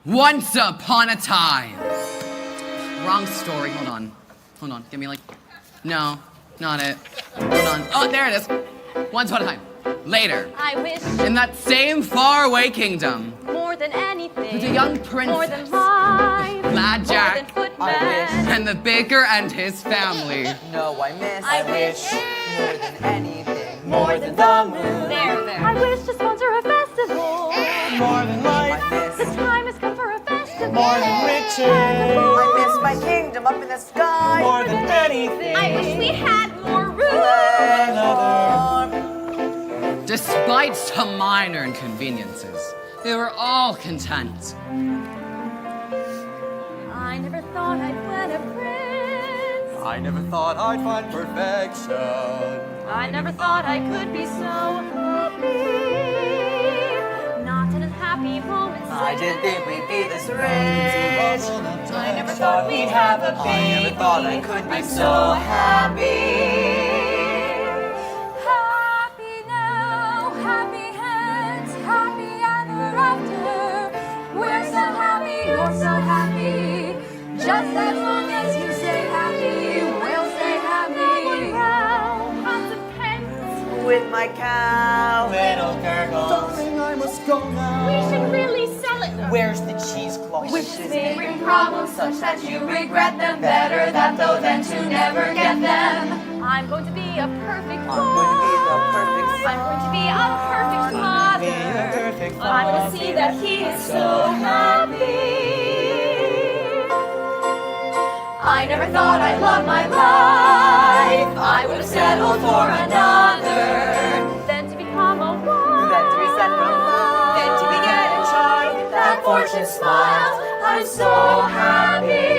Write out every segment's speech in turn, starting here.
Once upon a time. Wrong story. Hold on. Give me no, not it. Hold on. Oh, there it is. Once upon a time. Later. I wish. In that same faraway kingdom. More than anything. With a young princess. More than life. Glad Jack. More than footman. I wish. And the baker and his family. No, I miss. I wish. More than anything. More than the moon. There. I wish to sponsor a festival. More than life, I miss. The time has come for a festival. more than riches, I miss my kingdom up in the sky. more than anything. I wish we had more room. Despite some minor inconveniences, they were all content. I never thought I'd wed a prince. I never thought I'd find perfection. I never thought I could be so happy. Not in a happy moment. I didn't think we'd be this rich. I never thought we'd have a baby. I never thought I could be so happy. Happy now, happy hands, happy ever after. We're so happy, you're so happy. Just as long as you stay happy, we'll stay happy. Pounds of pence. With my cow. Little gurgles. Darling, I must go now. We should really sell it. Where's the cheesecloth? Wishes may bring problems such that you regret them. Better that though than to never get them. I'm going to be a perfect wife. I'm going to be the perfect I'm going to be a perfect father. Perfect I'm going to see that he is so happy. I never thought I'd love my life. I would have settled for another. Then to become a wife. Then to be set for love. Then to begin a child. That fortune smiles. I'm so happy.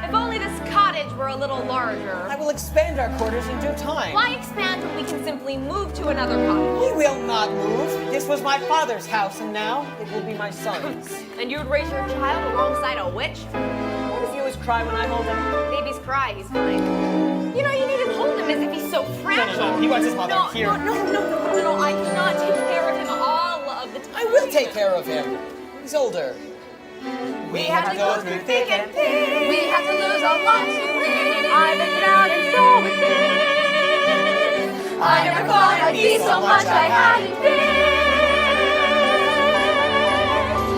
If only this cottage were a little larger. I will expand our quarters in due time. Why expand when we can simply move to another cottage? We will not move. This was my father's house, and now it will be my son's. And you would raise your child alongside a witch? What if he always cry when I hold him? Babies cry, he's fine. You know, you needn't hold him as if he's so fragile. No. He wants his mother. No, Here. no, I cannot take care of him all of the time. I will take care of him. He's older. We have to go through thick and thin. We have to lose a lot to win. I've been down and so within. I never thought I'd be so much I hadn't been.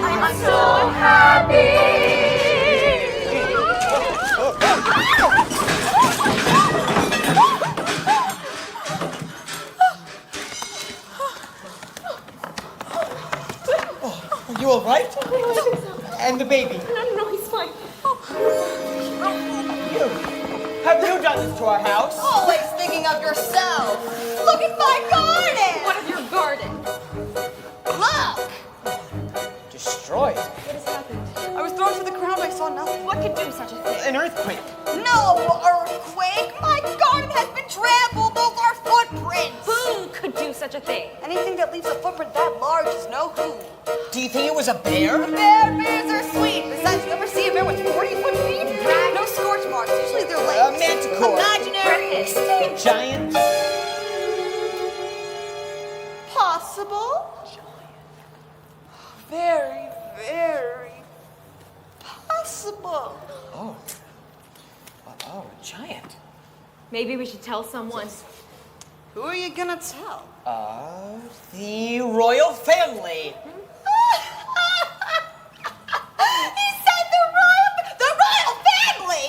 I'm so happy. Are you all right? And the baby? No, he's fine. You. Have you done this to our house? Always thinking of yourself. Look at my garden. What of your garden? Look. Destroyed. What has happened? I was thrown to the ground. I saw nothing. What could do such a thing? An earthquake. No earthquake. My garden has been trampled. Those are footprints. Who could do such a thing? Anything that leaves a footprint that large is no who. Do you think it was a bear? Bears are sweet. Besides, you ever see a bear with 40-foot feet? No scorch marks. Usually they're A legs. manticore. Imaginary. Extinct. Giant. Possible. Very, very possible. Oh, giant. Maybe we should tell someone. Who are you gonna tell? The royal family. He said the royal family!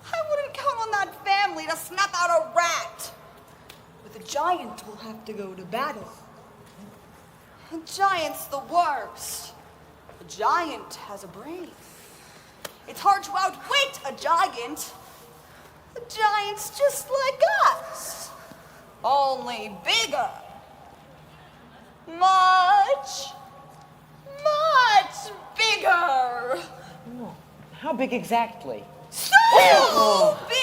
I wouldn't count on that family to snap out a rat. But the giant will have to go to battle. A giant's the worst. A giant has a brain. It's hard to outwit a giant. A giant's just like us. Only bigger. Much bigger. How big exactly? So big.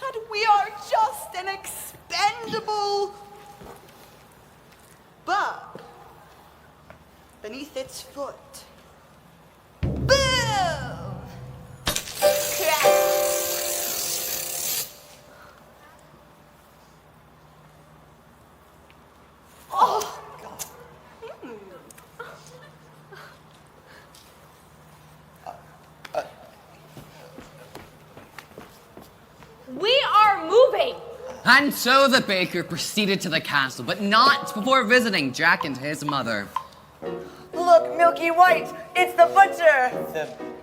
And we are just an expendable bug beneath its foot. Boom! Crash! And so the baker proceeded to the castle, but not before visiting Jack and his mother. Look, Milky White, it's the butcher,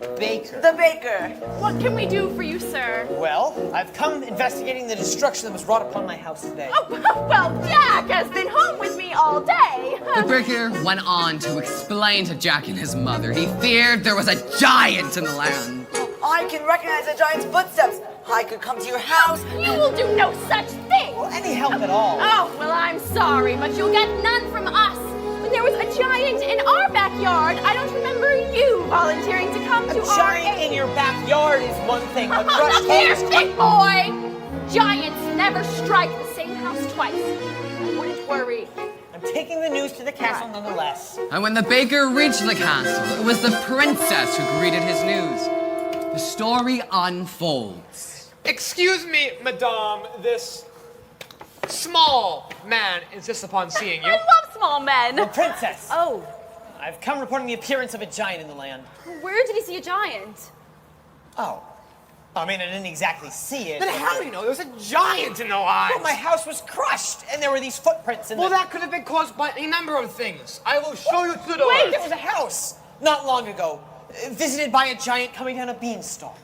The baker. the baker. What can we do for you, sir? Well, I've come investigating the destruction that was wrought upon my house today. Oh, well, Jack has been home with me all day. The baker went on to explain to Jack and his mother he feared there was a giant in the land. I can recognize the giant's footsteps. I could come to your house. You will do no such thing. Well, any help at all. Oh, well, I'm sorry, but you'll get none from us. When there was a giant in our backyard, I don't remember you volunteering to come to A our giant aid. in your backyard is one thing, but Now crushed here, homes... big boy! Giants never strike the same house twice. I wouldn't worry. I'm taking the news to the castle nonetheless. And when the baker reached the castle, it was the princess who greeted his news. The story unfolds. Excuse me, madame, this small man insists upon seeing you. I love small men. The princess! Oh, I've come reporting the appearance of a giant in the land. where did he see a giant? Oh. I mean, I didn't exactly see it. Then how do you know there was a giant in the lines? Well, my house was crushed, and there were these footprints in Well, the... that could have been caused by any number of things. I will show you to the door. Wait, there was a house not long ago, visited by a giant coming down a beanstalk.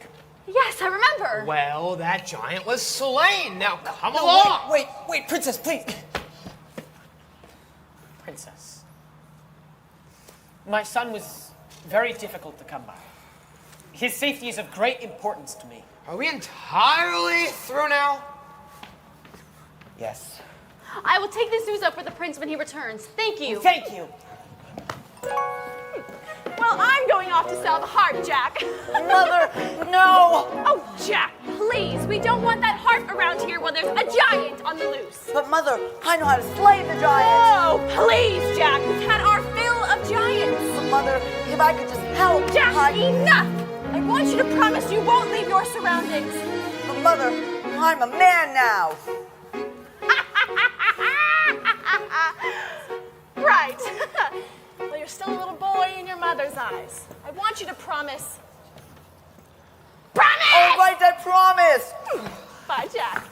Yes, I remember. Well, that giant was slain. Now come No, along. wait, princess, please. Princess. My son was very difficult to come by. His safety is of great importance to me. Are we entirely through now? Yes. I will take this news up with the prince when he returns. Thank you. Thank you. Well, I'm going off to sell the heart, Jack. Mother, no! Oh, Jack, please. We don't want that heart around here while there's a giant on the loose. But Mother, I know how to slay the giant. Oh, please, Jack. We've had our fill of giants. But Mother, if I could just help, Jack, enough! I want you to promise you won't leave your surroundings. But Mother, I'm a man now. Right. Well, you're still a little boy in your mother's eyes. I want you to promise. Promise! All right, I promise. Bye, Jack.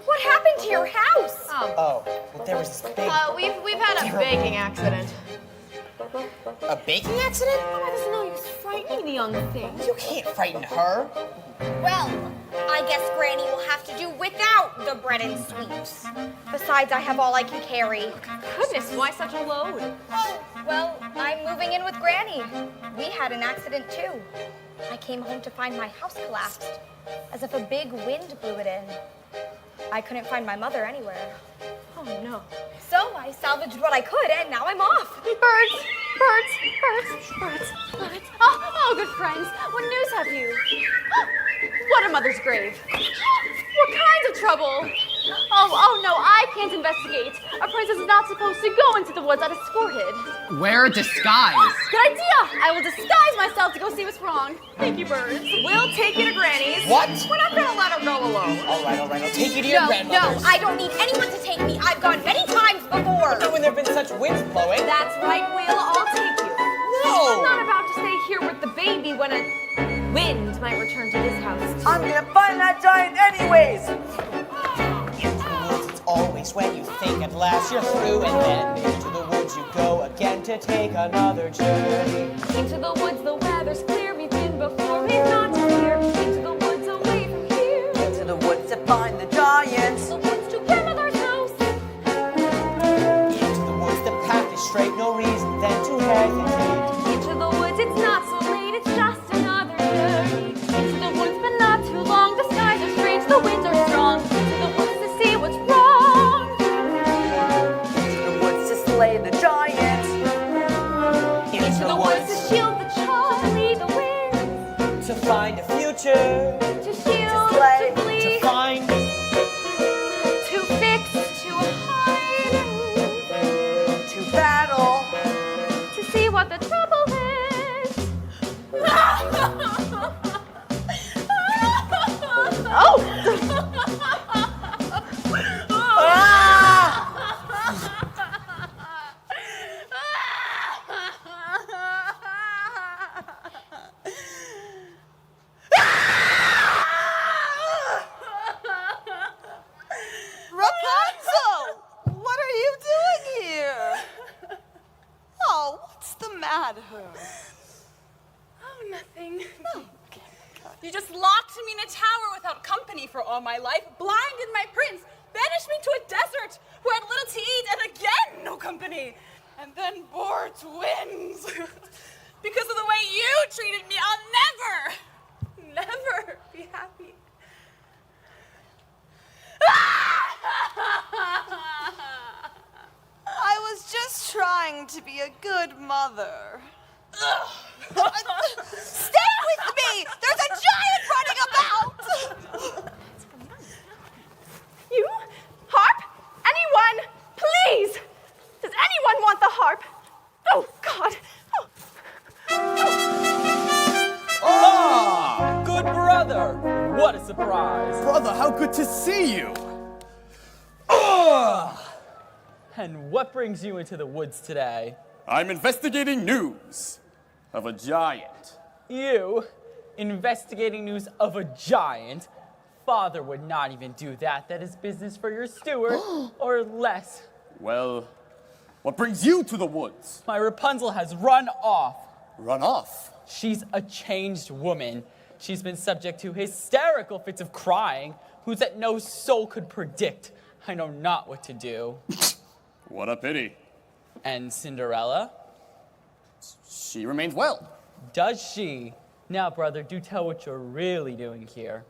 What happened to your house? Oh, well, there was this big... We've had a baking accident. A baking accident? Oh, there's no use frightening the young thing. You can't frighten her. Well, I guess Granny will have to do without the bread and sweets. Besides, I have all I can carry. Goodness, why such a load? Oh, well, I'm moving in with Granny. We had an accident too. I came home to find my house collapsed, as if a big wind blew it in. I couldn't find my mother anywhere. Oh, no. So I salvaged what I could, and now I'm off. Birds, birds, birds, birds, birds. Oh, good friends. What news have you? What a mother's grave. What kinds of trouble? Oh, no, I can't investigate. A princess is not supposed to go into the woods unescorted. Wear disguise. Good idea. I will disguise myself to go see what's wrong. Thank you, birds. We'll take you to Granny's. What? We're not gonna let her go alone. All right, I'll take you to your No, grandmother's. I don't need anyone to take me. I've gone many times before. Not when there have been such winds blowing. That's right, we'll all take you. No! I'm not about to stay here with the baby when a wind might return to this house. I'm gonna find that giant anyways. Into the woods, it's always when you think at last you're through, and then into the woods you go again to take another journey. Into the woods, the weather's clear. We've been before, we've not to fear. Into the woods, away from here. To the woods to find the giants. The woods to grandmother's house. Into the woods, the path is straight, no reason then to hesitate. Into the woods, it's not so late, it's just another journey. Into the woods, but not too long. The skies are strange, the winds are strong. Into the woods to see what's wrong. To the woods to slay the giants. Into the woods to shield the child, lead the winds. To find a future, To shield, slay, to flee, to find, to fix, to hide, To battle. to see what the trouble is. mad, her? Oh, nothing. You just locked me in a tower without company for all my life, blinded my prince, banished me to a desert where I had little to eat, and again no company, and then bore twins. Because of the way you treated me, I'll never be happy. I was just trying to be a good mother. Stay with me! There's a giant running about! You? Harp? Anyone? Please! Does anyone want the harp? Oh, God! Ah, good brother. What a surprise. Brother, how good to see you! And what brings you into the woods today? I'm investigating news of a giant. You? Investigating news of a giant? Father would not even do that. That is business for your steward, or less. Well, what brings you to the woods? My Rapunzel has run off. Run off. She's a changed woman. She's been subject to hysterical fits of crying, whose that no soul could predict. I know not what to do. What a pity. And Cinderella? She remains well. Does she? Now, brother, do tell what you're really doing here.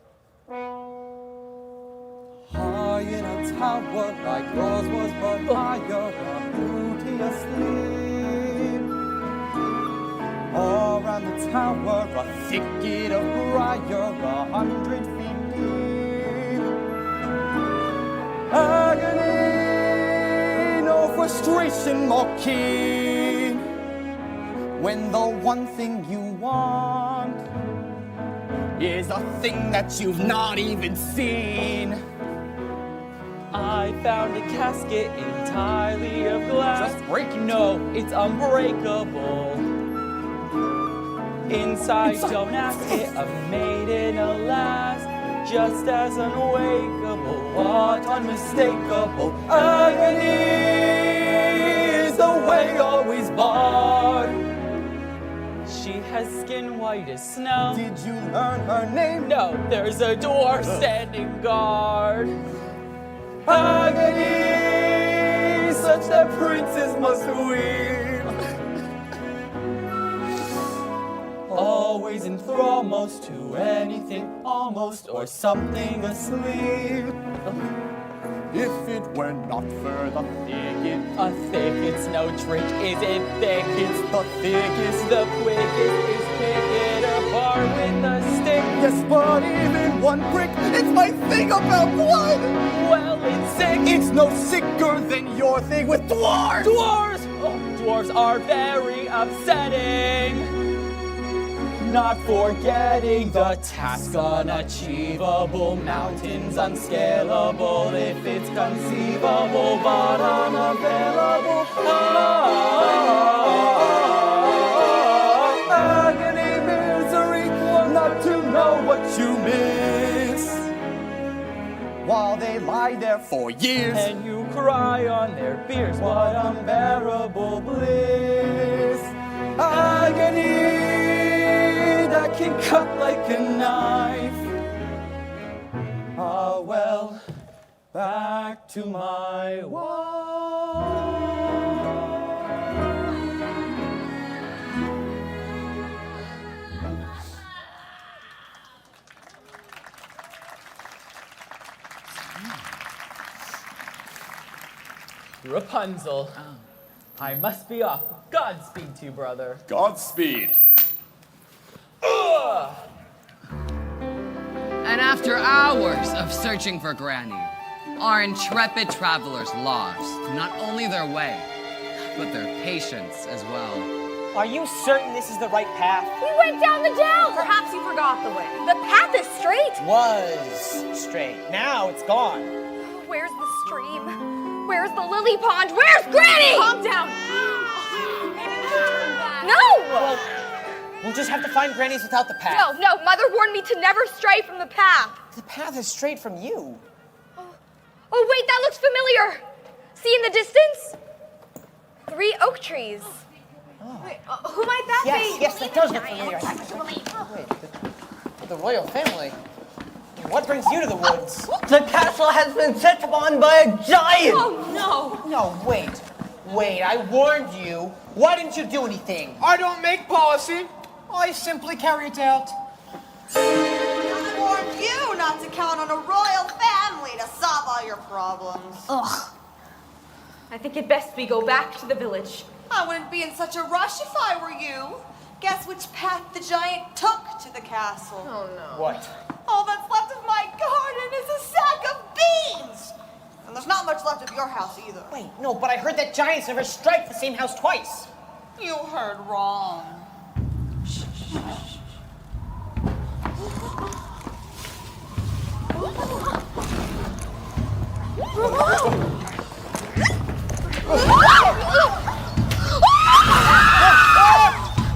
High in a tower like yours was but higher, a beauty asleep. All around the tower, a thicket of briar, 100 feet deep. Agony, no frustration more keen, when the one thing you want is a thing that you've not even seen. I found a casket entirely of glass. Just break it. No, it's unbreakable. Inside, don't ask it, a maiden, alas, just as unwakeable, what unmistakable agony is the way always barred. She has skin white as snow. Did you learn her name? No, there's a dwarf standing guard. Agony, such that princes must weep. Always in thrall, most to anything, almost, or something asleep. If it were not for the thicket, A thicket's no trick, is it thick? it's the thickest. The quickest is pick it apart with a stick. Yes, but even one brick, it's my thing about blood. Well, it's sick. It's no sicker than your thing with dwarves. Dwarves! Oh, dwarves are very upsetting. Not forgetting the task unachievable, mountains unscalable if it's conceivable, but unavailable. Agony, misery, not to know what you miss, while they lie there For years, And you cry on their beers, what unbearable bliss. Agony that can cut like a knife. Ah, well, back to my wife. Rapunzel. I must be off. Godspeed to you, brother. Godspeed. And after hours of searching for Granny, our intrepid travelers lost not only their way, but their patience as well. Are you certain this is the right path? We went down the dell. Perhaps you forgot the way. The path is straight. Was straight. Now it's gone. Where's the stream? Where's the lily pond? Where's Granny? Calm down. No! We'll just have to find Granny's without the path. No, Mother warned me to never stray from the path. The path is straight from you. Oh, wait, that looks familiar. See in the distance? 3 oak trees. Who might that be? Yes, that does look familiar. Wait, the royal family? What brings you to the woods? The castle has been set upon by a giant! Oh, no. No, wait, I warned you. Why didn't you do anything? I don't make policy. I simply carry it out. I warned you not to count on a royal family to solve all your problems. Ugh. I think it best we go back to the village. I wouldn't be in such a rush if I were you. Guess which path the giant took to the castle? Oh, no. What? All that's left of my garden is a sack of beans! And there's not much left of your house either. Wait, no, but I heard that giants never strike the same house twice. You heard wrong.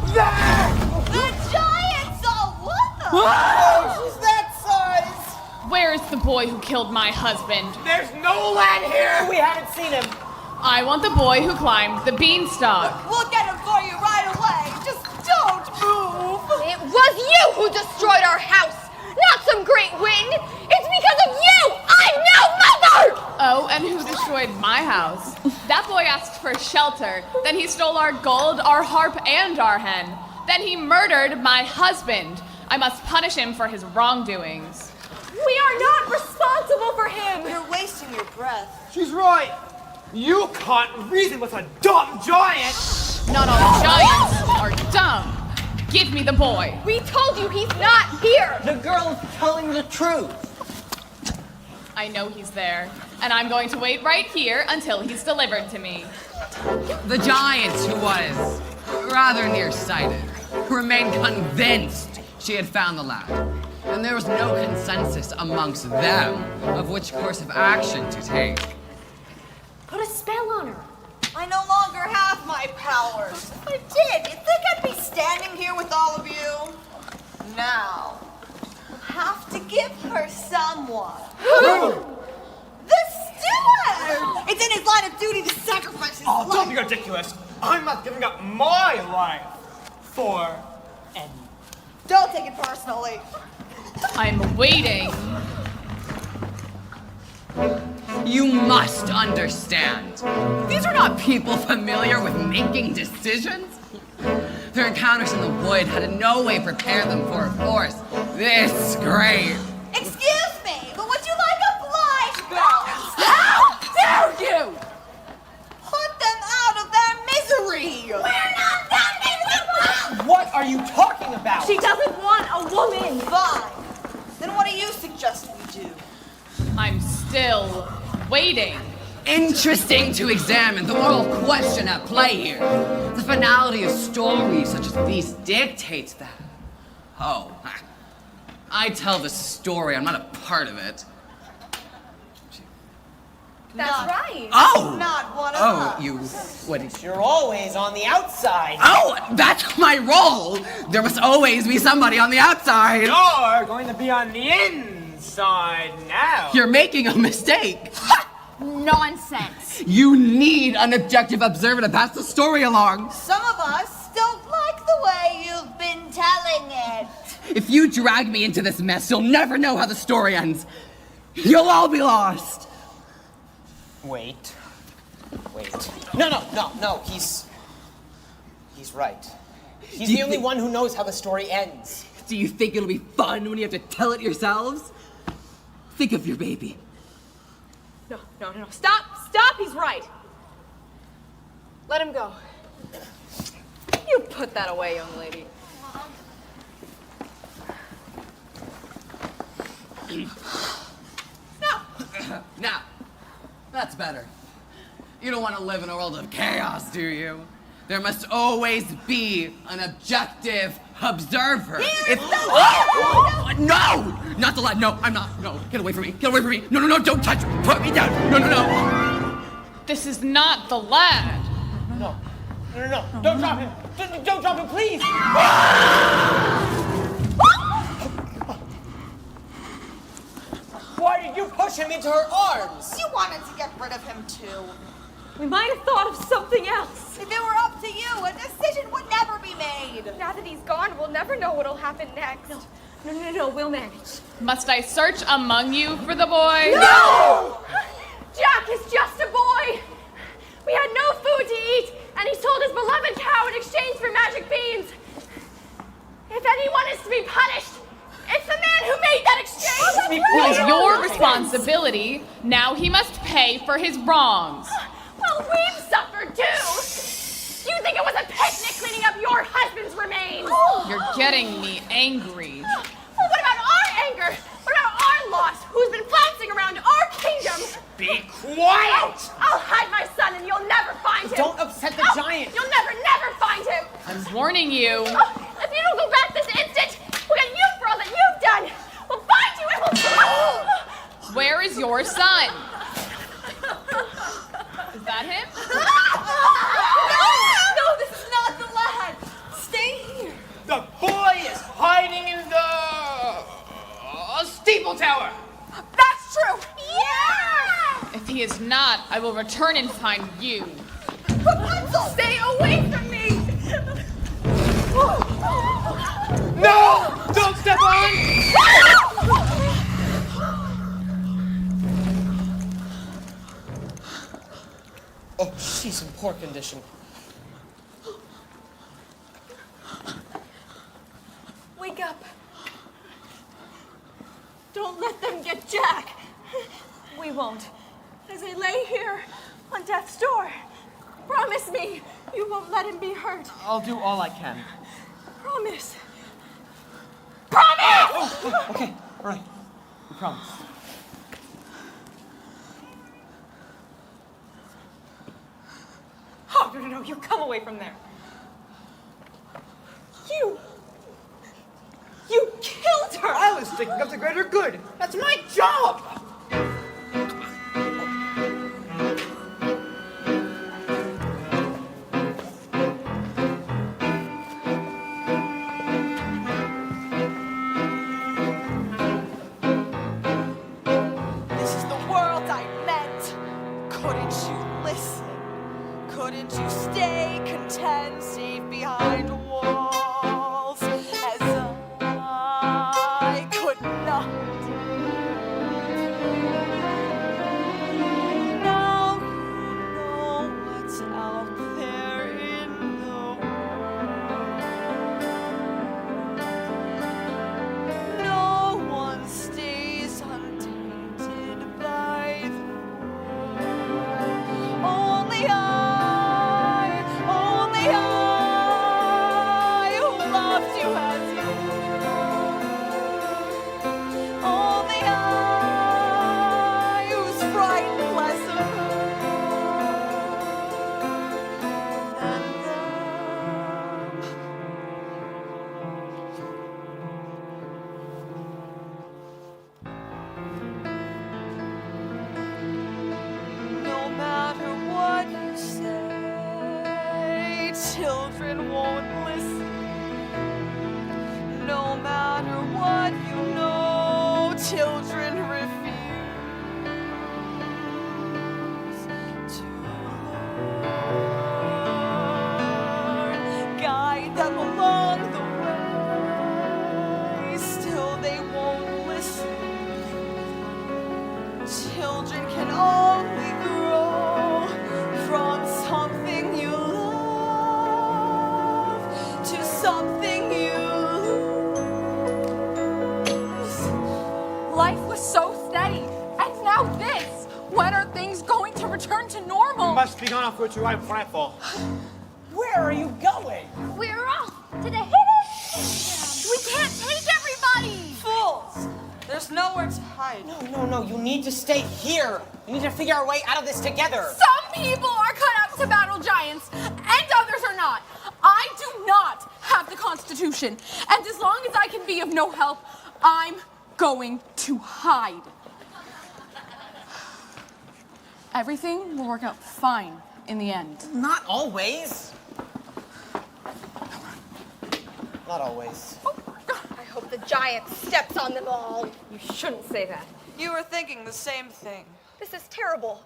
The giants! Oh, what the? She's that size. Where's the boy who killed my husband? There's no lad here. We haven't seen him. I want the boy who climbed the beanstalk. We'll get him for you right away. Just don't move. It was you who destroyed our house, not some great wind. It's because of you I'm no mother! Oh, and who destroyed my house? That boy asked for shelter. Then he stole our gold, our harp, and our hen. Then he murdered my husband. I must punish him for his wrongdoings. We are not responsible for him. You're wasting your breath. She's right. You can't reason with a dumb giant. Not all giants are dumb. Give me the boy. We told you he's not here. The girl's telling the truth. I know he's there, and I'm going to wait right here until he's delivered to me. The giant, who was rather nearsighted, remained convinced she had found the lad, and there was no consensus amongst them of which course of action to take. Put a spell on her. I no longer have my powers. If I did, you think I'd be standing here with all of you? Now, you'll have to give her someone. Who? The steward! It's in his line of duty to sacrifice his Oh, don't life. be ridiculous. I'm not giving up my life for any. Don't take it personally. I'm waiting. You must understand. These are not people familiar with making decisions. Their encounters in the wood had in no way prepared them for a force this great. Excuse me, but would you like a flashback? How dare you! Put them out of their misery! We're not done miserable! What are you talking about? She doesn't want a woman. Fine. Then what do you suggest we do? I'm still waiting. Interesting to examine the moral question at play here. The finality of stories such as these dictates that. Oh, I tell the story, I'm not a part of it. That's right. Oh! Not one of Oh, us. you. What did you. You're always on the outside. Oh, that's my role! There must always be somebody on the outside! You're going to be on the inside now. You're making a mistake! Nonsense. You need an objective observer to pass the story along! Some of us don't like the way you've been telling it. If you drag me into this mess, you'll never know how the story ends. You'll all be lost! Wait. No. He's right. He's Do you the only think- one who knows how the story ends. Do you think it'll be fun when you have to tell it yourselves? Think of your baby. No. Stop. He's right. Let him go. You put that away, young lady. Now, that's better. You don't want to live in a world of chaos, do you? There must always be an objective observer. Oh! No! Not the lad. No, I'm not. No, get away from me. Get away from me. No, don't touch me. Put me down. No. This is not the lad. No. Don't drop him. Don't drop him, please. Why did you push him into her arms? You wanted to get rid of him too. We might have thought of something else. If it were up to you, a decision made. Now that he's gone, we'll never know what'll happen next. No, we'll manage. Must I search among you for the boy? No! Jack is just a boy. We had no food to eat, and he sold his beloved cow in exchange for magic beans. If anyone is to be punished, it's the man who made that exchange. It was your responsibility. Now he must pay for his wrongs. Well, we've suffered too. You think it was a picnic cleaning up your husband's remains? You're getting me angry. Well, what about our anger? What about our loss? Who's been flouncing around our kingdom? Be quiet! I'll hide my son and you'll never find him. Don't upset the giant. You'll never find him. I'm warning you. If you don't go back this instant, we'll get you for all that you've done. We'll find you and we'll... Where is your son? Is that him? No, this is not the lad. Stay here. The boy is hiding in the steeple tower. That's true. Yeah! If he is not, I will return and find you. Rapunzel, stay away from me. No! Don't step on! Oh, she's in poor condition. Wake up. Don't let them get Jack. We won't. As I lay here on death's door, promise me you won't let him be hurt. I'll do all I can. Promise. Oh, okay, all right. We promise. Oh, no, you come away from there. You killed her! I was thinking of the greater good. That's my job! This is the world I meant. Couldn't you listen? Couldn't you stay content, safe behind walls, as I could not? Now you know what's out there in the world. No one stays untainted by the only I who loved you as you were. Only I who's frightened less of her than them. No matter what you say, children won't listen. No matter what you know, children refuse to learn. Guide them along the way, still they won't listen. Children can only grow from something you love to something you lose. Life was so steady, and now this. When are things going to return to normal? You must be gone off route to right before I fall. Where are you going? We're off to the hidden. We can't take everybody. Fools! There's nowhere to hide. No, you need to stay here. We need to figure our way out of this together. Some people are cut out to battle giants, and others are not. I do not have the Constitution, and as long as I can be of no help, I'm going to hide. Everything will work out fine in the end. Not always. Not always. I hope the giant steps on them all. You shouldn't say that. You were thinking the same thing. This is terrible.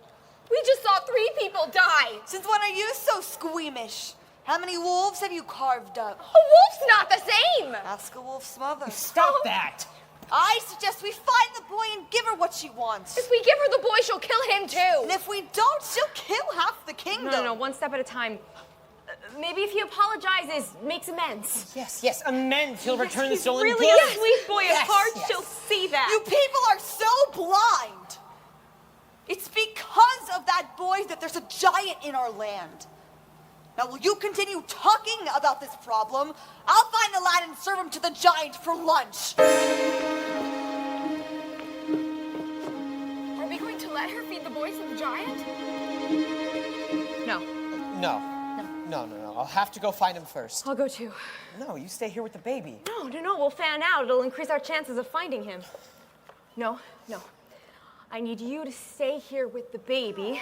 We just saw 3 people die. Since when are you so squeamish? How many wolves have you carved up? A wolf's not the same. Ask a wolf's mother. Stop that! I suggest we find the boy and give her what she wants. If we give her the boy, she'll kill him too. And if we don't, she'll kill half the kingdom. No, one step at a time. Maybe if he apologizes, makes amends. Yes, amends. He'll return the stolen Really goods. a sweet boy of heart. yes. She'll see that. You people are so blind. It's because of that boy that there's a giant in our land. Now, will you continue talking about this problem? I'll find the lad and serve him to the giant for lunch. Are we going to let her feed the boy to the giant? No, No. I'll have to go find him first. I'll go too. No, you stay here with the baby. No, we'll fan out. It'll increase our chances of finding him. No. I need you to stay here with the baby.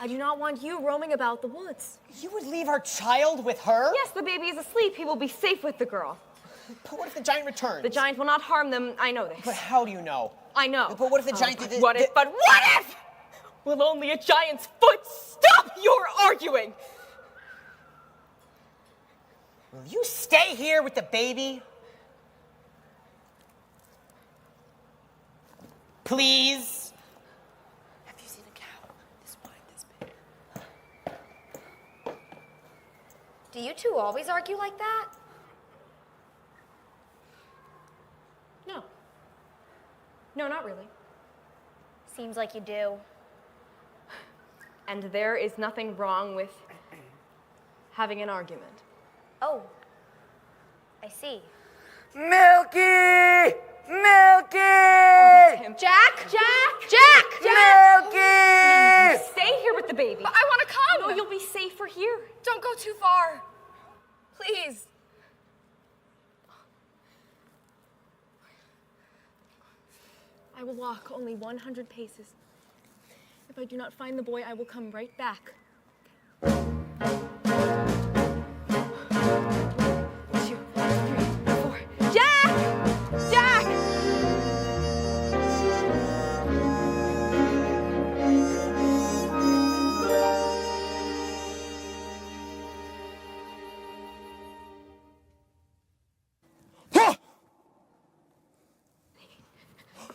I do not want you roaming about the woods. You would leave our child with her? Yes, the baby is asleep. He will be safe with the girl. But what if the giant returns? The giant will not harm them. I know this. But how do you know? I know. But what if the giant did this? What if? Will only a giant's foot stop your arguing? Will you stay here with the baby? Please? Have you seen a cow this wide, this big? Do you two always argue like that? No, not really. Seems like you do. And there is nothing wrong with having an argument. Oh, I see. Milky! Jack! Milky! Stay here with the baby. But I want to come. No, you'll be safer here. Don't go too far. Please. I will walk only 100 paces. If I do not find the boy, I will come right back. 1, 2, 3, 4. Jack!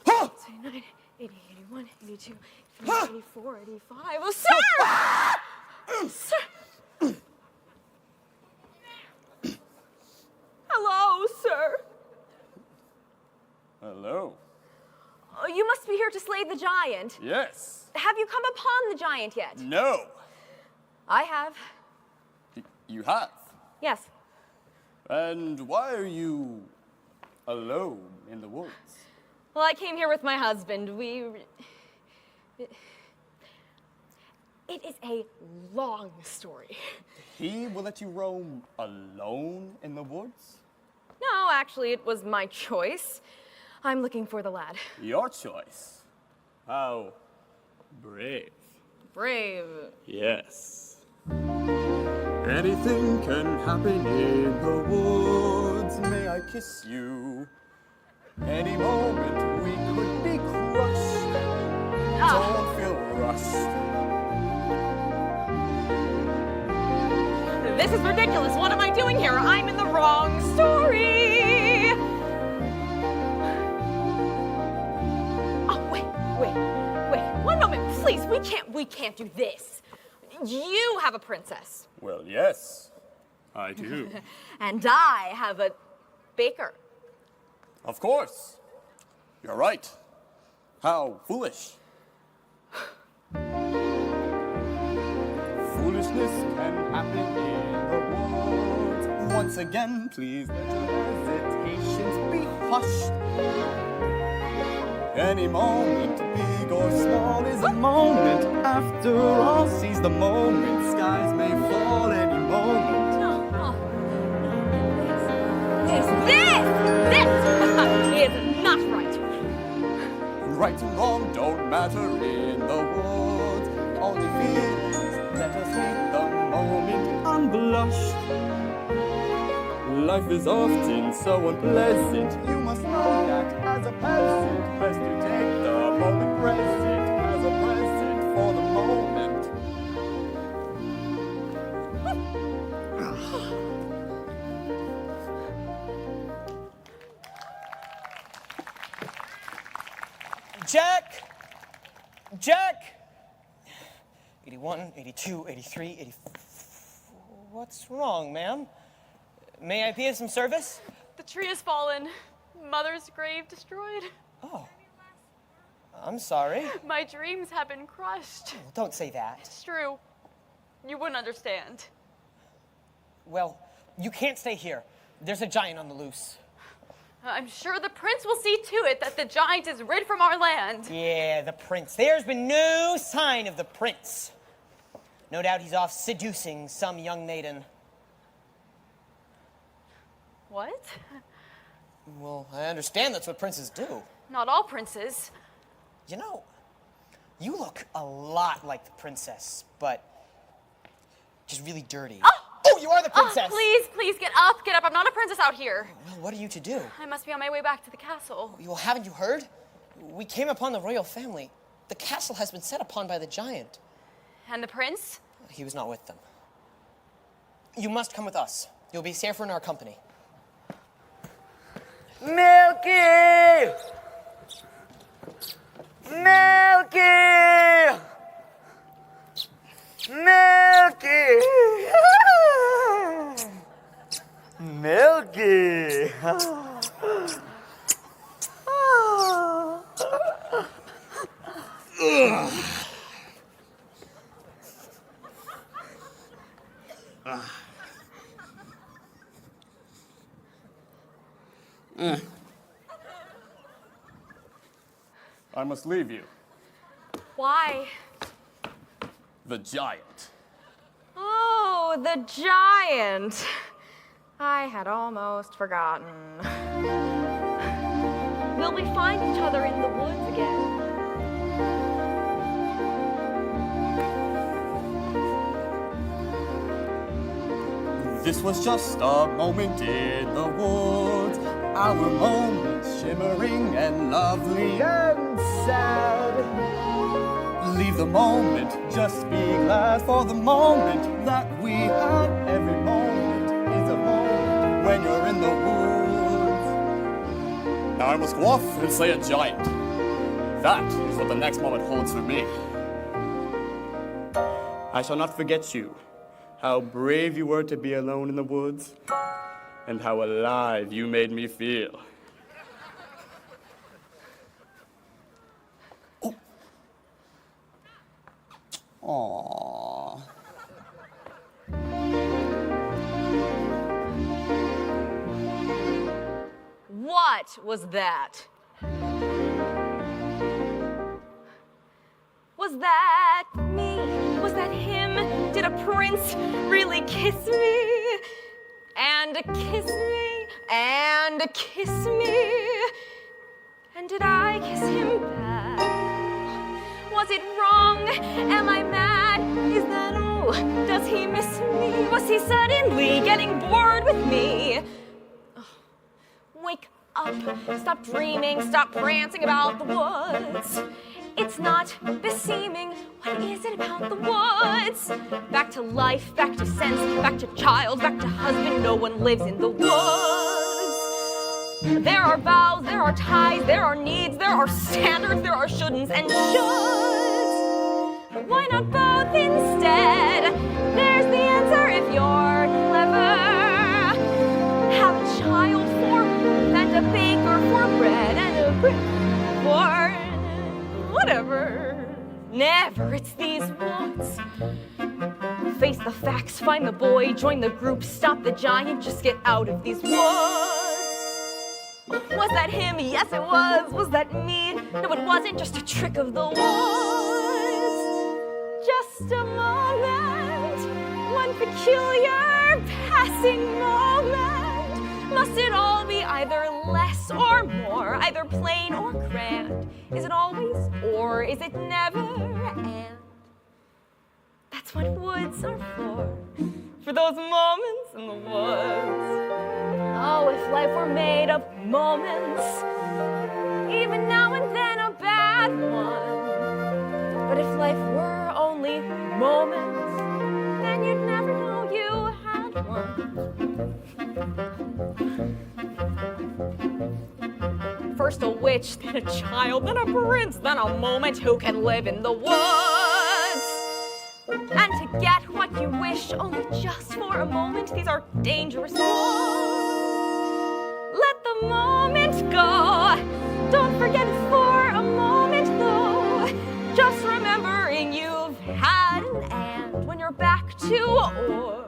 Ha! 79, 80, 81, 82, 83, 84, 85. Oh, sir! Sir! Hello, sir. Hello. Oh, you must be here to slay the giant. Yes. Have you come upon the giant yet? No. I have. You have. Yes. And why are you alone in the woods? Well, I came here with my husband. It is a long story. He will let you roam alone in the woods? No, actually, it was my choice. I'm looking for the lad. Your choice. How brave. Brave. Yes. Anything can happen in the woods. May I kiss you? Any moment we could be crushed. Don't feel rushed. This is ridiculous. What am I doing here? I'm in the wrong story. Oh, wait. 1 moment, please. We can't do this. You have a princess. Well, yes, I do. And I have a baker. Of course. You're right. How foolish. Foolishness can happen in the woods. Once again, please let your hesitations be hushed. Any moment, big or small, is a moment. After all, seize the moment. Skies may fall any moment. This is not right. Right and wrong don't matter in the woods. Only feelings, let us meet the moment unblushed. Life is often so unpleasant. You must know that as a peasant, best to take the moment present as a present for the moment. Jack! Jack! 81, 82, 83, 84. What's wrong, ma'am? May I be of some service? The tree has fallen. Mother's grave destroyed. Oh. I'm sorry. My dreams have been crushed. Well, don't say that. It's true. You wouldn't understand. Well, you can't stay here. There's a giant on the loose. I'm sure the prince will see to it that the giant is rid from our land. Yeah, the prince. There's been no sign of the prince. No doubt he's off seducing some young maiden. What? Well, I understand that's what princes do. Not all princes. You know, you look a lot like the princess, but just really dirty. Oh, you are the princess! Please, get up, get up. I'm not a princess out here. Well, what are you to do? I must be on my way back to the castle. Well, haven't you heard? We came upon the royal family. The castle has been set upon by the giant. And the prince? He was not with them. You must come with us. You'll be safer in our company. Milky! Milky! Milky! Milky! I must leave you. Why? The giant. Oh, the giant. I had almost forgotten. Will we find each other in the woods again? This was just a moment in the woods, our moment shimmering and lovely and sad. Leave the moment, just be glad for the moment that we had. Every moment is a moment when you're in the woods. Now I must go off and slay a giant. That is what the next moment holds for me. I shall not forget you, how brave you were to be alone in the woods, and how alive you made me feel. Aww. What was that? Was that me? Was that him? Did a prince really kiss me? And kiss me? And kiss me? And did I kiss him back? Was it wrong? Am I mad? Is that all? Does he miss me? Was he suddenly getting bored with me? Wake up, stop dreaming, stop prancing about the woods. It's not beseeming. What is it about the woods? Back to life, back to sense, back to child, back to husband. No one lives in the woods. There are vows, there are ties, there are needs, there are standards, there are shouldn'ts and shoulds. Why not both instead? There's the answer if you're clever. Have a child for birth and a baker for bread and a brick for whatever. Never, it's these woods. Face the facts, find the boy, join the group, stop the giant, just get out of these woods. Was that him? Yes, it was. Was that me? No, it wasn't, just a trick of the woods. Just a moment, one peculiar passing moment. Must it all be either less or more, either plain or grand? Is it always or is it never and? That's what woods are for those moments in the woods. Oh, if life were made of moments, even now and then a bad one. But if life were only moments, then you'd never know you had one. First a wish. witch, then a child, then a prince, then a moment who can live in the woods. And to get what you wish, only just for a moment, these are dangerous woods. Let the moment go. Don't forget it for a moment, though. Just remembering you've had an and when you're back to or.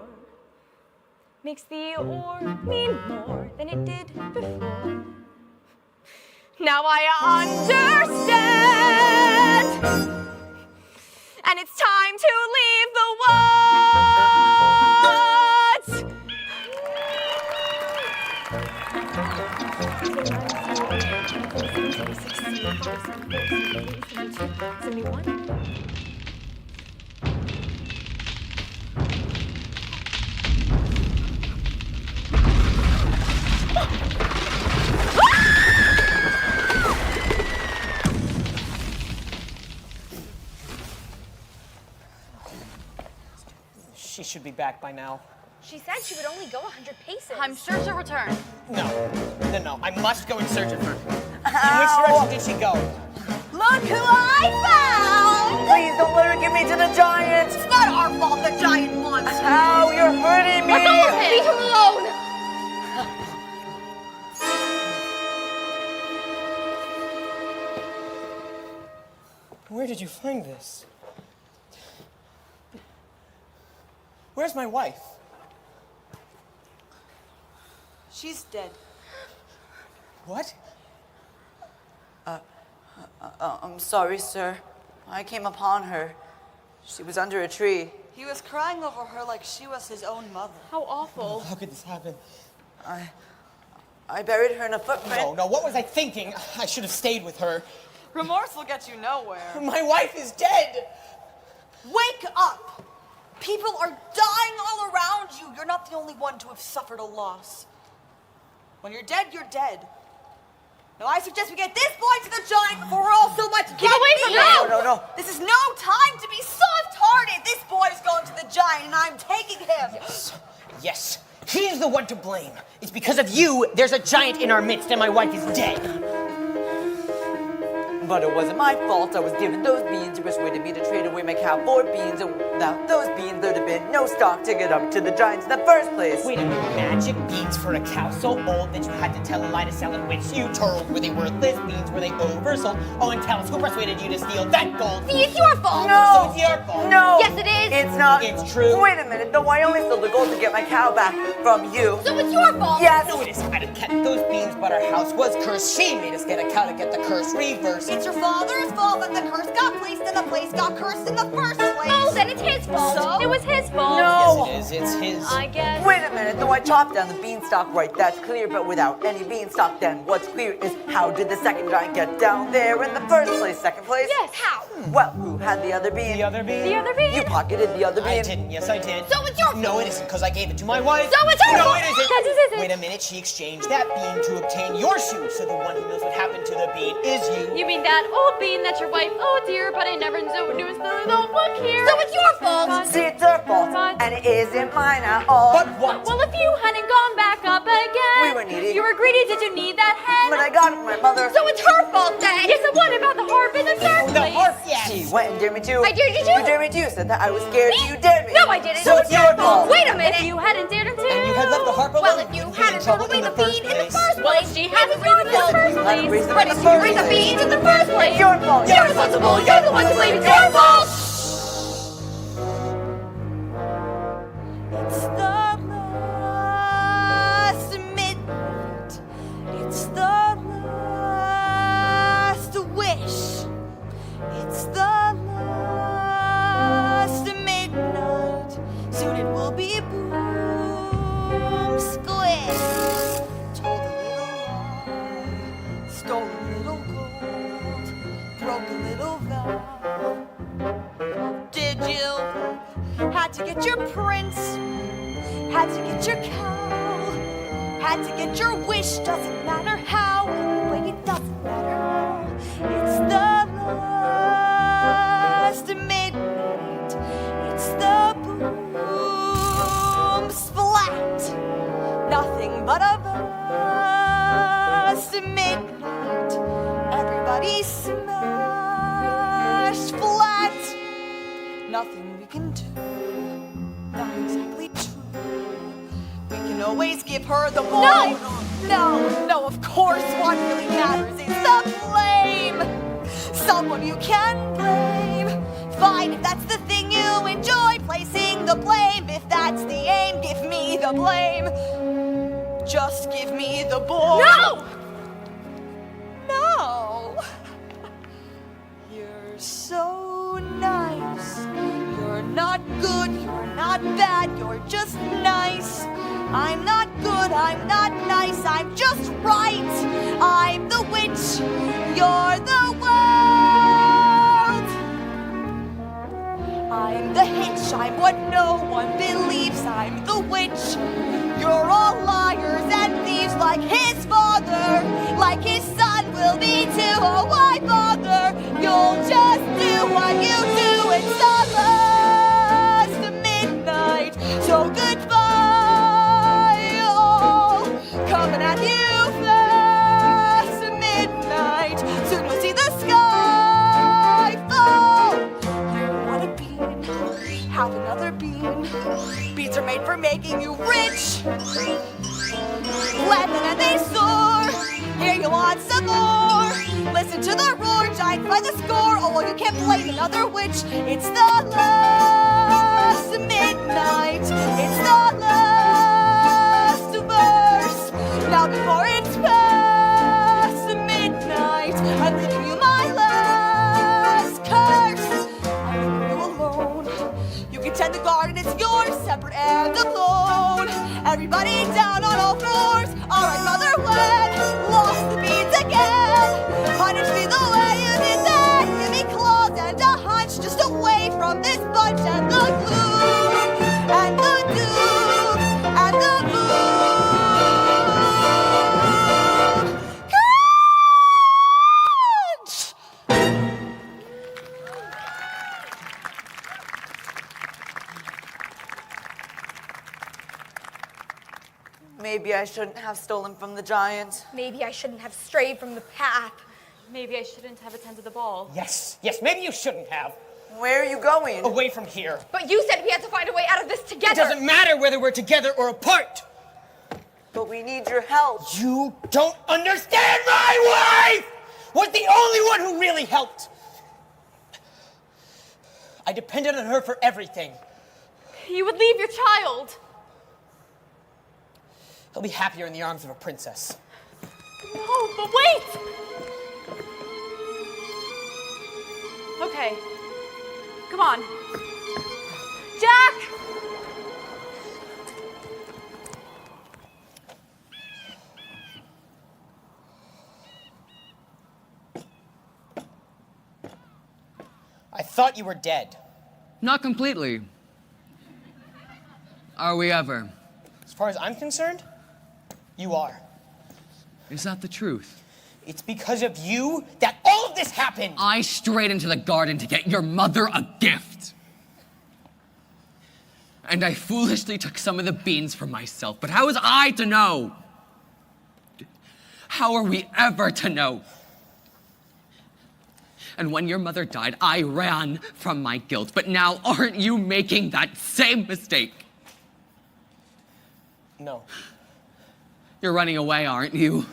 Makes the or mean more than it did before. Now I understand. And it's time to leave the woods. 71. She should be back by now. She said she would only go 100 paces. I'm sure she'll return. No. I must go in search of her. In which direction did she go? Look who I found! Please don't let her give me to the giant. It's not our fault the giant wants you. Ow, you're hurting me. Leave him alone! Where did you find this? Where's my wife? She's dead. What? I'm sorry, sir. I came upon her. She was under a tree. He was crying over her like she was his own mother. How awful. How could this happen? I buried her in a footprint. No, what was I thinking? I should have stayed with her. Remorse will get you nowhere. My wife is dead! Wake up! People are dying all around you. You're not the only one to have suffered a loss. When you're dead, you're dead. Now I suggest we get this boy to the giant before we're all so much Keep away from him! No. This is no time to be soft-hearted. This boy's going to the giant, and I'm taking him. Yes. He's the one to blame. It's because of you there's a giant in our midst and my wife is dead. But it wasn't my fault. I was given those beans. You persuaded me to trade away my cow for beans. And without those beans, there'd have been no stock to get up to the giants in the first place. Wait a minute, magic beans for a cow so old that you had to tell a lie to sell in which you told were they worthless beans, were they oversold? Oh, and tell us who persuaded you to steal that gold? See, it's your fault. No. So it's your fault. No. Yes, it is. It's not. It's true. Wait a minute, though. I only stole the gold to get my cow back from you. So it's your fault. Yes. No, it isn't. I'd have kept those beans, but our house was cursed. She made us get a cow to get the curse reversed. It's your father's fault that the curse got placed and the place got cursed in the first place. Oh, then it's his fault. So? It was his fault. No. Yes, it is. It's his. I guess. Wait a minute, though I chopped down the beanstalk, right, that's clear, but without any beanstalk, then what's clear is how did the second giant get down there in the first place? Second place? Yes, how? Well, who had the other bean? The other bean? The other bean? You pocketed the other bean. I didn't. Yes, I did. So it's your fault. No, it isn't, because I gave it to my wife. So it's her No, fault. it isn't. Yes, it isn't. Wait a minute. She exchanged that bean to obtain your shoe, so the one who knows what happened to the bean is you. You mean that old bean that your wife, oh dear, but I never knew the look here. So it's your fault. See, it's her fault, and it isn't mine at all. But what? Well, if you hadn't gone back up again. We were needy. You were greedy, did you need that hen? But I got it from my mother. So it's her fault then. Yes, and what about the harp in the first The place? harp, yes. She went and dared me too. I dared you too. You dared me too. Said that I was scared. Me? You dared me. No, I didn't. So it's your fault. Wait a minute. If you hadn't dared him to. And you had left the harp alone. Well, if you You'd be hadn't in trouble thrown away in the the first bean in the place. first place. She hadn't raised the first place. Hadn't raised them But in if the you first raised the place. beans in the first place. Your fault. You're responsible. You're the one to blame. It's your fault. It's the last midnight. It's the last wish. It's the last midnight. Soon it will be boom squish. Told a little lie, stole a little gold, broke a little vow. Did you? Had to get your prince, had to get your cow, had to get your wish, doesn't matter how, wait, it doesn't matter how. It's the last midnight, it's the boom splat, nothing but a vast midnight, smashed flat. Nothing we can do, not exactly true. We can always give her the boy. No, of course what really matters is the blame. Someone you can blame. Fine, if that's the thing you enjoy, placing the blame. If that's the aim, give me the blame. Just give me the boy. No! You're so nice. You're not good, you're not bad, you're just nice. I'm not good, I'm not nice, I'm just right. I'm the witch, you're the world. I'm the hitch, I'm what no one believes, I'm the witch. You're all liars and thieves like his father, like his son will be too. Oh, why bother? You'll just do what you do. It's almost midnight, so goodbye. Oh, coming at you fast, midnight. Soon you'll see the sky fall. You want a bean? Have another bean. Beans are made for making you rich. Laughing and they soar. Here you want some more. Listen to the roar, giant by the score. Oh, well, you can't blame another witch. It's the last midnight. It's the last verse. Now before it's past midnight, I'm leaving you my last curse. I'm leaving you alone. You can tend the garden, it's yours, separate and alone. Everybody down on all fours. All right, Mother Wed, lost the beads again. Punish me the way you did that. Give me claws and a hunch, just away from this bunch and the glue and the doom and the boom. Maybe I shouldn't have stolen from the giant. Maybe I shouldn't have strayed from the path. Maybe I shouldn't have attended the ball. Yes, maybe you shouldn't have. Where are you going? Away from here. But you said we had to find a way out of this together. It doesn't matter whether we're together or apart. But we need your help. You don't understand. My wife was the only one who really helped. I depended on her for everything. You would leave your child. He'll be happier in the arms of a princess. No, but wait! Okay. Come on. Jack! I thought you were dead. Not completely. Are we ever? As far as I'm concerned, you are. Is that the truth? It's because of you that all of this happened. I strayed into the garden to get your mother a gift. And I foolishly took some of the beans for myself. But how was I to know? How are we ever to know? And when your mother died, I ran from my guilt. But now, aren't you making that same mistake? No. You're running away, aren't you?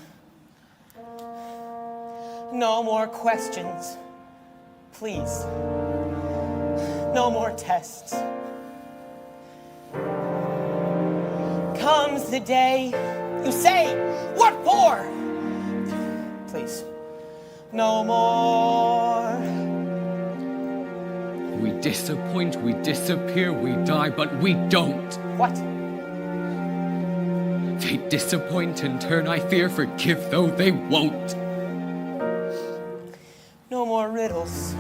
No more questions. Please. No more tests. Comes the day you say, what for? Please. No more. We disappoint, we disappear, we die, but we don't. What? They disappoint in turn, I fear, forgive though they won't. No more riddles.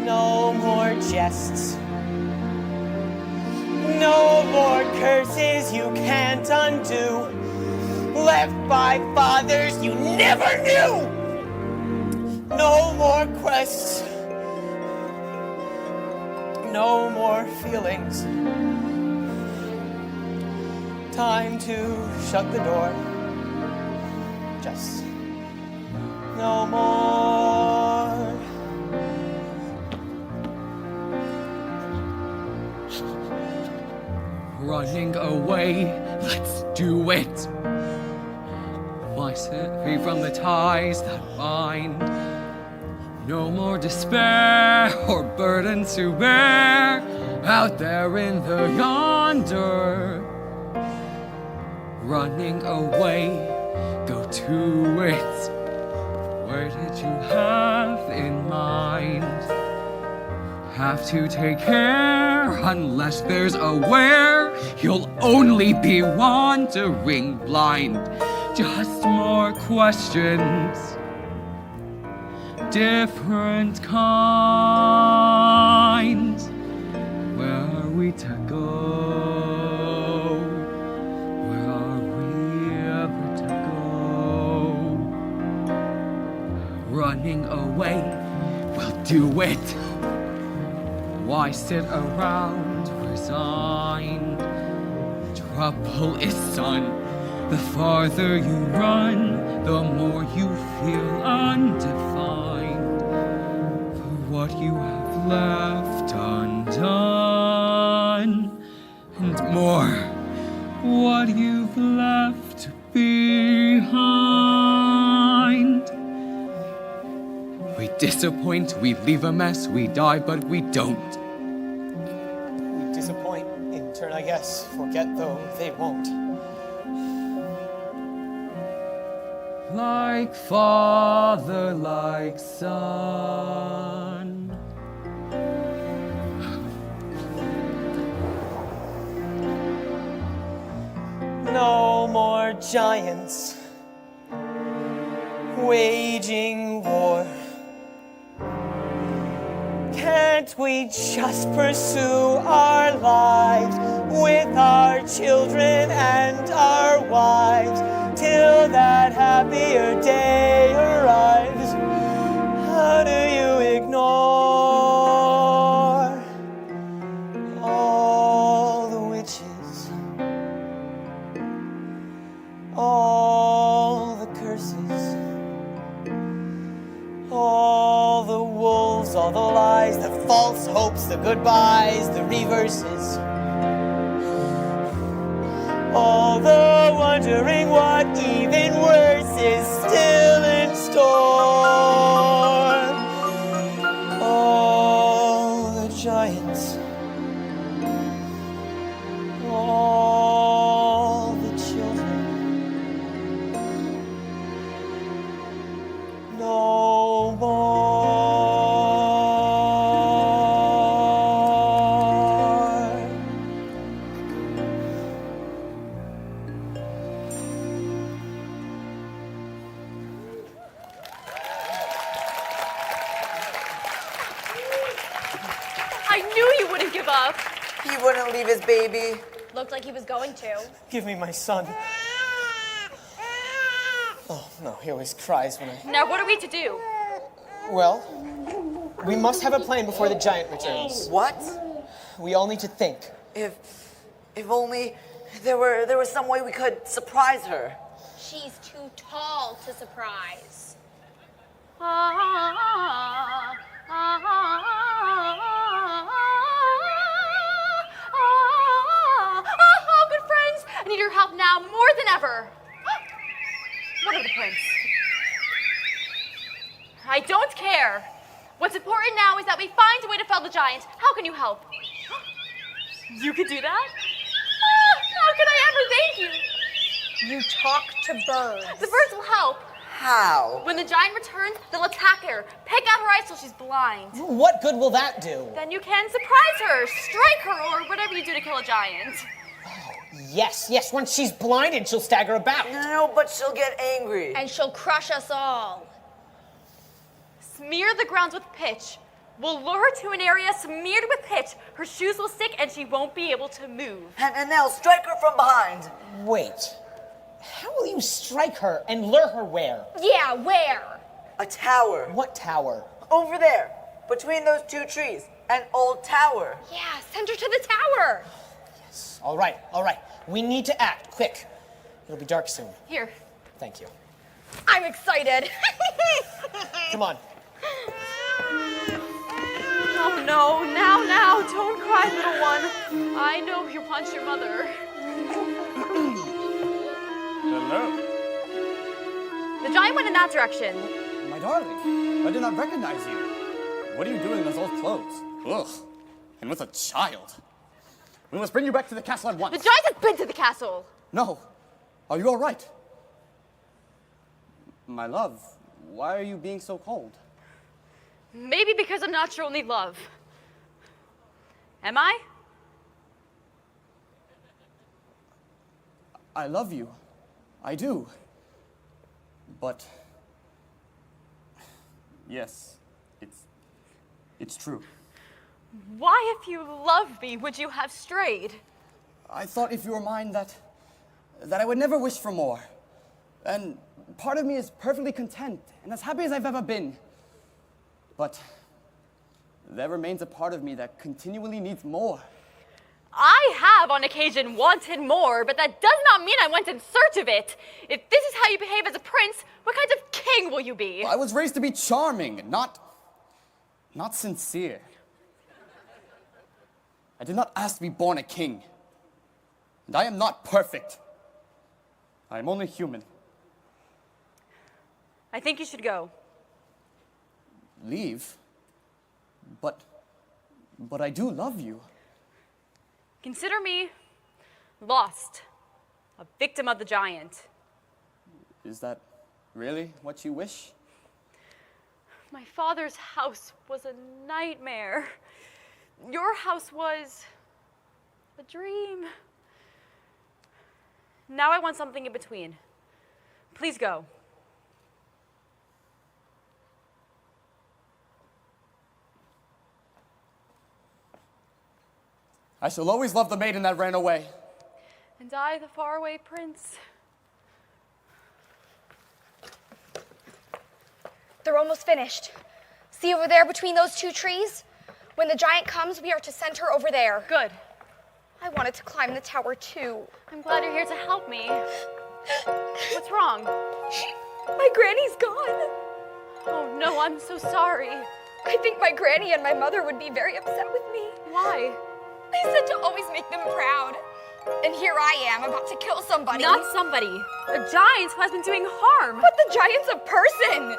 No more jests. No more curses you can't undo. Left by fathers you never knew. No more quests. No more feelings. Time to shut the door. Just no more. Running away, let's do it. Why set free from the ties that bind? No more despair or burden to bear out there in the yonder. Running away, go to it. Where did you have in mind? Have to take care unless there's a where. You'll only be wandering blind. Just more questions, different kinds. Where are we to go? Where are we ever to go? Running away, we'll do it. Why sit around resigned? Trouble is son. The farther you run, the more you feel undefined. For what you have left undone, and more, what you've left behind. We disappoint, we leave a mess, we die, but we don't. We disappoint, in turn, I guess. Forget, though, they won't. Like father, like son. No more giants waging war. Can't we just pursue our lives with our children and our wives till that happier day arrives? How do you ignore all the witches, all the curses, all the wolves, all the lies, the false hopes, the goodbyes, the reverses, all the wondering what even worse is still in store. All the giants, all the children, no more. I knew you wouldn't give up. He wouldn't leave his baby. Looked like he was going to. Give me my son. Oh, no, he always cries when I... Now what are we to do? Well, we must have a plan before the giant returns. What? We all need to think. If only there was some way we could surprise her. She's too tall to surprise. Oh, good friends, I need your help now more than ever. What of the prince? I don't care. What's important now is that we find a way to fell the giant. How can you help? You could do that? How can I ever thank you? You talk to birds. The birds will help. How? When the giant returns, they'll attack her, pick out her eyes till she's blind. What good will that do? Then you can surprise her, strike her, or whatever you do to kill a giant. Yes, once she's blinded, she'll stagger about. No, but she'll get angry. And she'll crush us all. Smear the grounds with pitch. We'll lure her to an area smeared with pitch. Her shoes will stick and she won't be able to move. And now strike her from behind. Wait. How will you strike her and lure her where? Yeah, where? A tower. What tower? Over there, between those two trees. An old tower. Yeah, send her to the tower. All right. We need to act, quick. It'll be dark soon. Here. Thank you. I'm excited. Come on. Oh no, now, don't cry, little one. I know you want your mother. Hello. The giant went in that direction. My darling, I did not recognize you. What are you doing in those old clothes? Ugh. And with a child. We must bring you back to the castle at once. The giant has been to the castle. No. Are you all right? My love, why are you being so cold? Maybe because I'm not your only love. Am I? I love you. I do. But yes, it's true. Why, if you loved me, would you have strayed? I thought if you were mine that I would never wish for more. And part of me is perfectly content and as happy as I've ever been. But there remains a part of me that continually needs more. I have on occasion wanted more, but that does not mean I went in search of it. If this is how you behave as a prince, what kind of king will you be? I was raised to be charming, not sincere. I did not ask to be born a king. And I am not perfect. I am only human. I think you should go. Leave? But I do love you. Consider me lost, a victim of the giant. Is that really what you wish? My father's house was a nightmare. Your house was a dream. Now I want something in between. Please go. I shall always love the maiden that ran away. And I, the faraway prince. They're almost finished. See over there between those two trees? When the giant comes, we are to send her over there. Good. I wanted to climb the tower too. I'm glad you're here to help me. What's wrong? My granny's gone. Oh no, I'm so sorry. I think my granny and my mother would be very upset with me. Why? I said to always make them proud. And here I am, about to kill somebody. Not somebody. A giant who has been doing harm. But the giant's a person.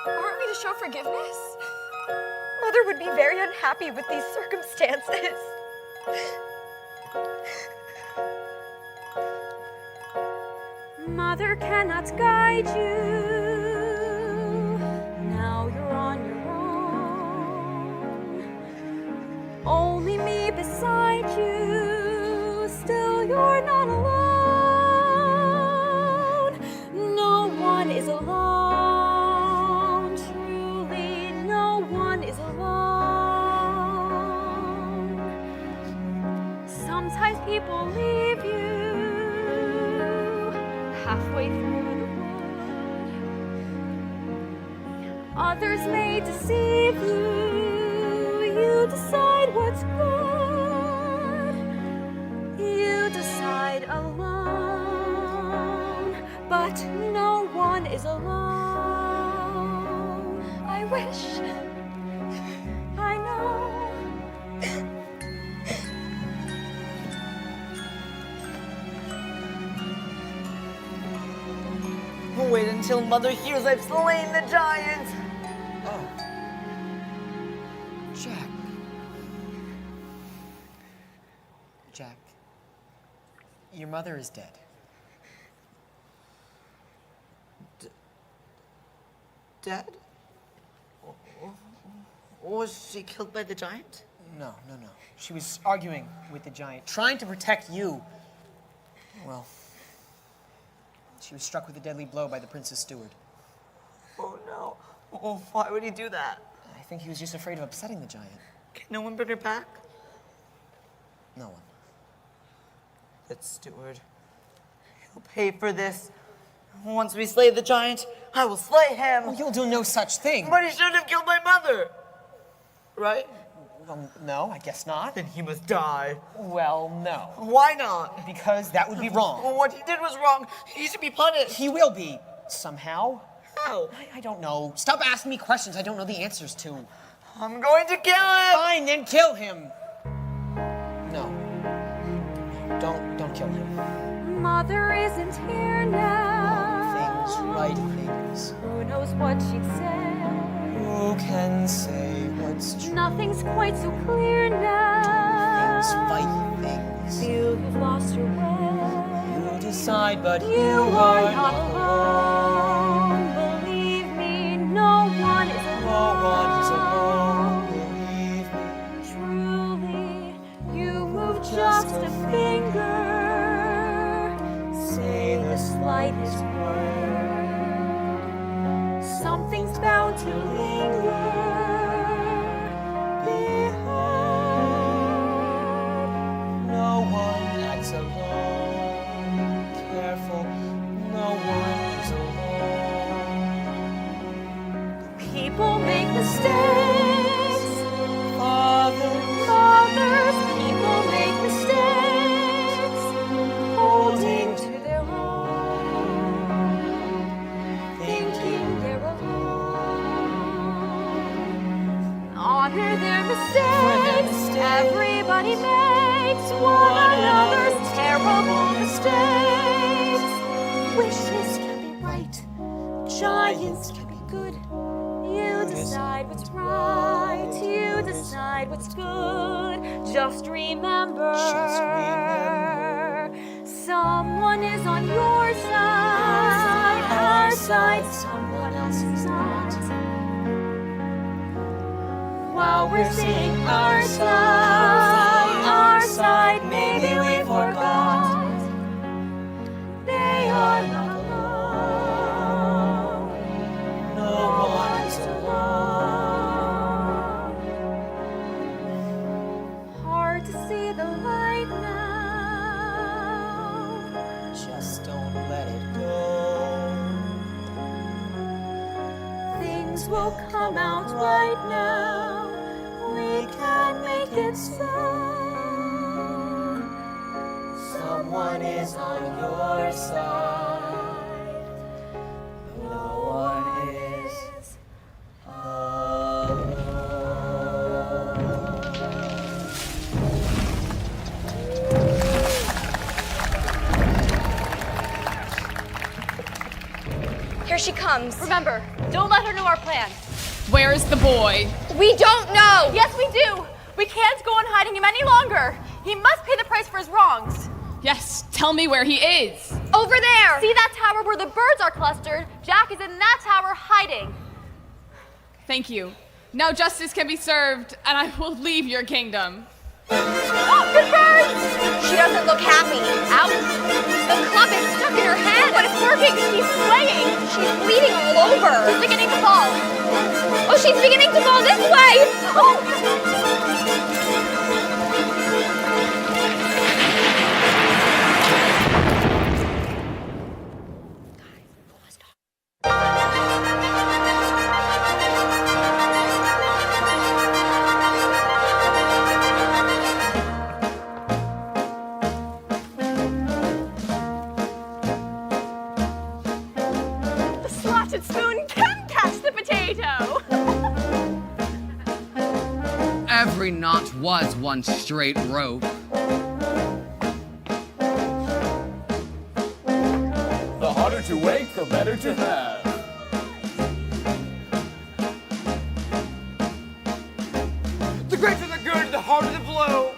Aren't we to show forgiveness? Mother would be very unhappy with these circumstances. Mother cannot guide you. Now you're on your own. Only me beside you. Still you're not alone. No one is alone. Truly, no one is alone. Sometimes people leave you halfway through the wood. Others may deceive you. You decide what's good. You decide alone. But no one is alone. I wish. I know. Wait until Mother hears I've slain the giant. Oh. Jack. Jack. Your mother is dead. Dead? Was she killed by the giant? No. She was arguing with the giant, trying to protect you. Well, she was struck with a deadly blow by the prince's steward. Oh no. Oh, why would he do that? I think he was just afraid of upsetting the giant. Can no one bring her back? No one. That steward. He'll pay for this. Once we slay the giant, I will slay him. Oh, you'll do no such thing. But he shouldn't have killed my mother. Right? Well, no, I guess not. Then he must die. Well, no. Why not? Because that would be wrong. Well, what he did was wrong. He should be punished. He will be. Somehow? How? I don't know. Stop asking me questions I don't know the answers to. I'm going to kill him! Fine, then kill him. No. Don't kill him. Mother isn't here now. Things, right things. Who knows what she'd say? Who can say what's true? Nothing's quite so clear now. Things, fight things. Feel you've lost your way. You decide, but You are not alone. Believe me, no one is alone. No one is alone. Believe me. Truly, you move just a finger. Say the slightest word. Something's bound to linger behind. No one acts alone. Careful, no one is alone. People make mistakes. Fathers, People make mistakes. Holding to their own. Thinking they're alone. Honor their mistakes. Everybody makes one another's terrible mistakes. Wishes can be right. Giants can be good. You decide what's right. You decide what's good. Just remember. Someone is on your side. Our side. Someone else is not. While we're singing our side, maybe we forgot. They are not alone. no one is alone. Hard to see the light now. Just don't let it go. Things will come out right now. We can make it so. Someone is on your side. No one is alone. Here she comes. Remember, don't let her know our plan. Where is the boy? We don't know. Yes, we do. We can't go on hiding him any longer. He must pay the price for his wrongs. Yes, tell me where he is. Over there. See that tower where the birds are clustered? Jack is in that tower hiding. Thank you. Now justice can be served, and I will leave your kingdom. Good birds! She doesn't look happy. Ouch! The club is stuck in her head. But it's working! She's swaying! She's bleeding all over. She's beginning to fall. Oh, she's beginning to fall this way. Oh. The slotted spoon can catch the potato! Every knot was one straight rope. The harder to wake, the better to have. The greater the good, the harder the blow.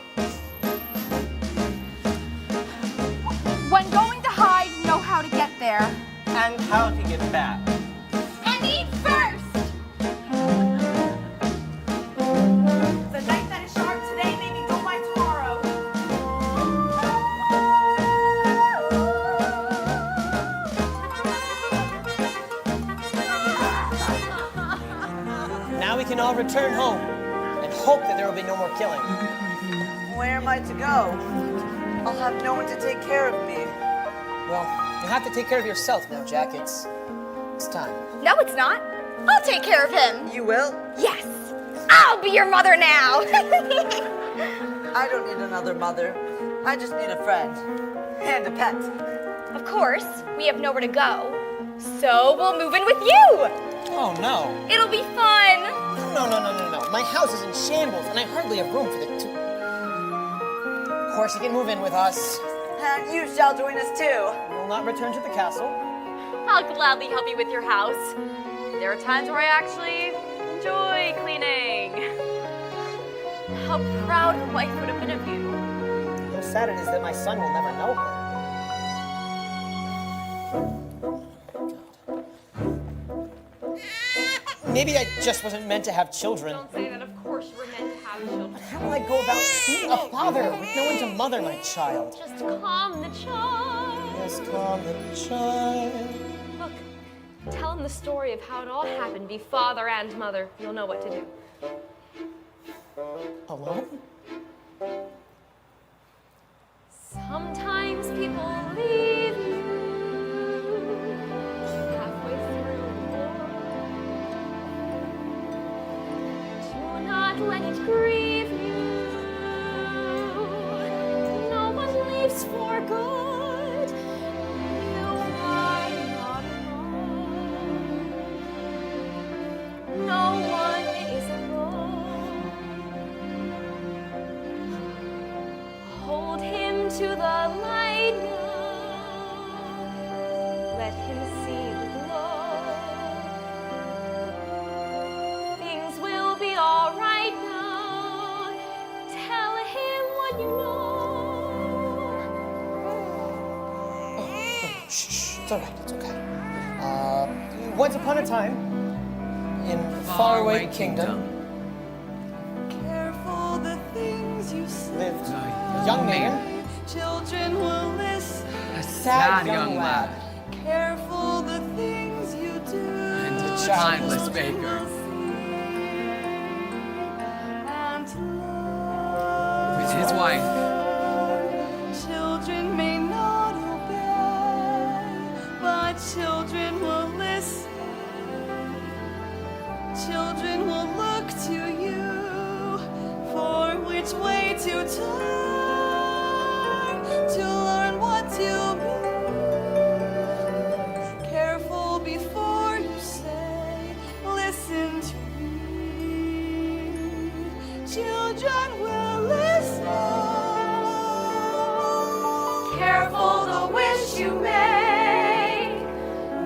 When going to hide, know how to get there. And how to get back. And eat first! The knife that is sharp today may be dull by tomorrow. Now we can all return home and hope that there will be no more killing. Where am I to go? I'll have no one to take care of me. Well, you'll have to take care of yourself now, Jack. It's time. No, it's not. I'll take care of him. You will? Yes. I'll be your mother now. I don't need another mother. I just need a friend. And a pet. Of course, we have nowhere to go. So we'll move in with you. Oh, no. It'll be fun. No. My house is in shambles, and I hardly have room for the two. Of course, you can move in with us. And you shall join us too. We will not return to the castle. I'll gladly help you with your house. There are times where I actually enjoy cleaning. How proud a wife would have been of you. How sad it is that my son will never know her. Maybe I just wasn't meant to have children. Don't say that, of course you were meant to have children. How will I go about being a father with no one to mother my child? Just calm the child. Yes, calm the child. Look, tell him the story of how it all happened. Be father and mother. You'll know what to do. Alone? Sometimes people leave you halfway through the war. Do not let it grieve you. No one leaves for good. You are not alone. No one is alone. Hold him to the light now. Let him see the glow. Things will be all right now. Tell him what you know. Shh, it's all right, it's okay. Once upon a time, in faraway kingdom, Careful the things you say. lived a young man, Children will listen. A sad young lad. Careful the things you do. And a childless baker. And love. With his wife. Children may not obey, but children will listen. Children will look to you for which way to turn, to learn what to be. Careful before you say, listen to me. Children will listen. Careful the wish you make.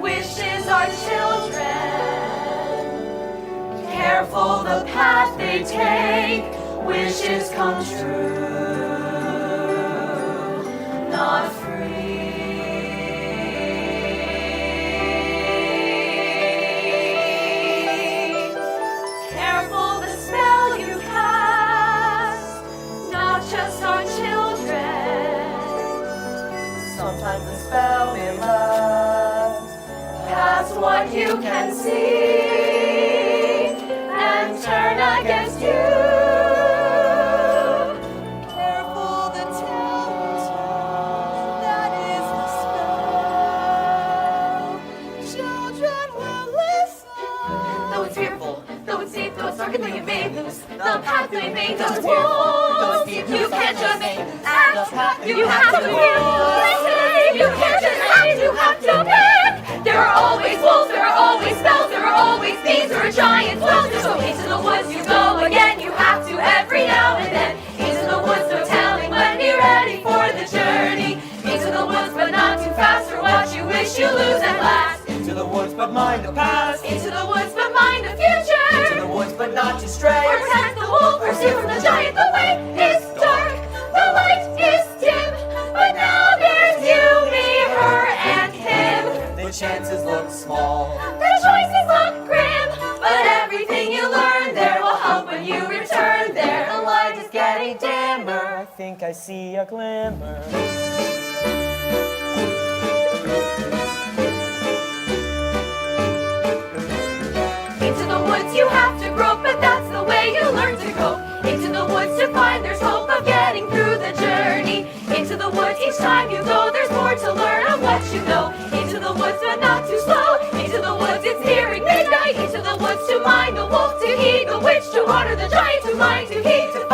Wishes are children. Careful the path they take. Wishes come true. Not free. Careful the spell you cast. Not just on children. Sometimes the spell may last past what you can see and turn against you. Careful the tale you tell, that is the spell. Children will listen. Though it's fearful, though it's safe, though it's dark and though you may lose the path they made, those wolves, you can't just act, you have to listen, you can't just act, you have to pick. There are always wolves, there are always spells, there are always thieves, there are giants, wells, so into the woods you go again, you have to every now and then. Into the woods, no telling when you're ready for the journey. Into the woods, but not too fast, or what you wish you lose at last. Into the woods, but mind the past. Into the woods, but mind the future. Into the woods, but not to stray. Protect the wolf, pursue from the giant. The way is dark, the light is dim, but now there's you, me, her, and him. The chances look small. The choices look grim, but everything you learn there will help when you return there. The light is getting dimmer. I think I see a glimmer. Into the woods you have to grope, but that's the way you learn to go. Into the woods to find there's hope of getting through the journey. Into the woods each time you go, there's more to learn of what you know. Into the woods but not too slow. Into the woods it's nearing midnight. Into the woods to mind the wolf, to heed the witch, to honor the giant, to mind, to heed, to